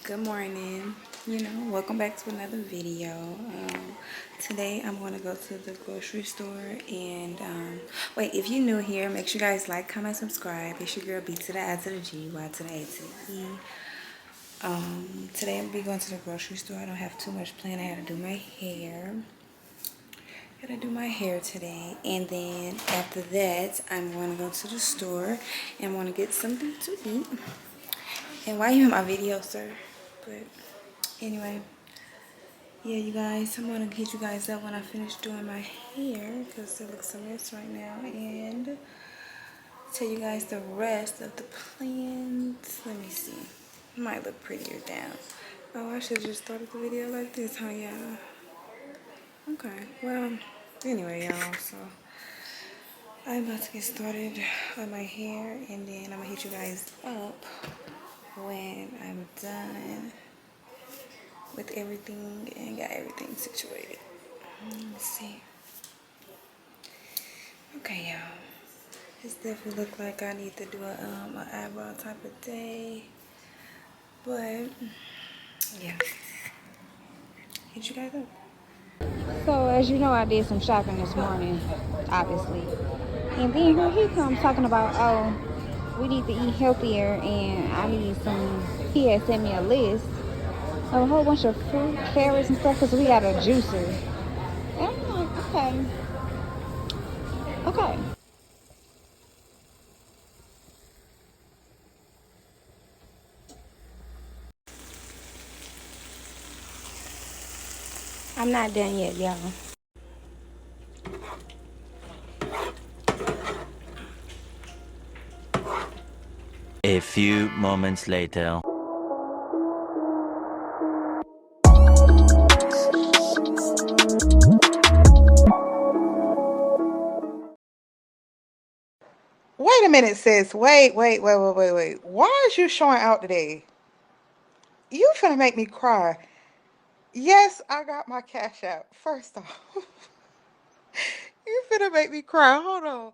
Good morning. Welcome back to another video. Today I'm going to go to the grocery store and wait, if you're new here, make sure you guys like, comment, subscribe. It's your girl B to the I to the G, Y to the A to the E. Today I'm going to be going to the grocery store. I don't have too much planned. I gotta do my hair. Gotta do my hair today, and then after that I'm going to go to the store and want to get something to eat. And why you in my video, sir? But anyway, yeah, you guys, I'm gonna hit you guys up when I finish doing my hair because it looks a mess right now, and tell you guys the rest of the plans. Let me see. It might look prettier down. Oh, I should have just started the video like this, huh, y'all? Okay, well, anyway, y'all, so I'm about to get started on my hair, and then I'm gonna hit you guys up when I'm done with everything and got everything situated. Let's see. Okay, y'all. This definitely look like I need to do an eyebrow type of day, but yeah. Hit you guys up. So as you know, I did some shopping this morning, obviously, and then here he comes talking about, oh, we need to eat healthier, and I need some. He had sent me a list of a whole bunch of fruit, carrots, and stuff because we got a juicer. And I'm like, okay. Okay. I'm not done yet, y'all. A few moments later. Wait a minute, sis. Wait. Why is you showing out today? You finna make me cry. Yes, I got my cash out. First off, you finna make me cry. Hold on.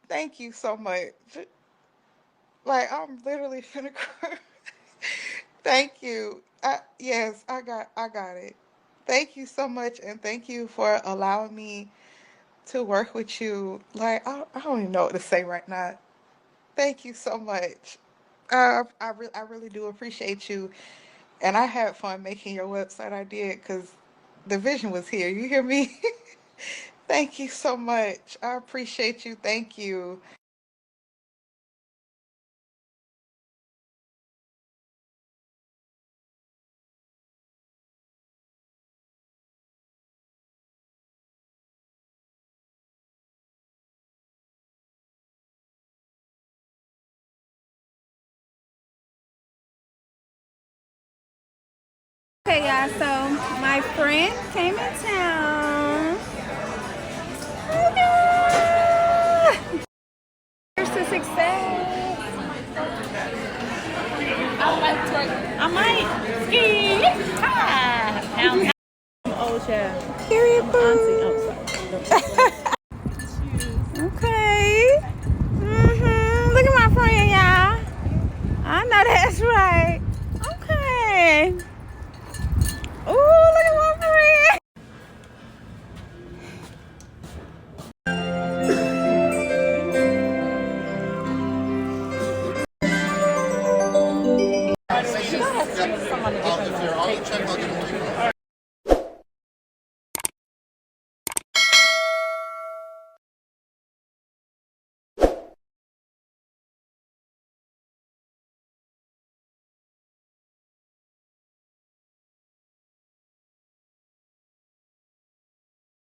Thank you so much. Like, I'm literally finna cry. Thank you. Yes, I got it. Thank you so much, and thank you for allowing me to work with you. Like, I don't even know what to say right now. Thank you so much. I really do appreciate you. And I had fun making your website. I did because the vision was here. You hear me? Thank you so much. I appreciate you. Thank you. Okay, y'all, so my friend came in town. Here's to success. I might ski. Hi. Old child. Period, Auntie. boo. Oh, sorry. Okay. Look at my friend, y'all. I know that's right. Okay. Ooh, look at my friend. Somebody different.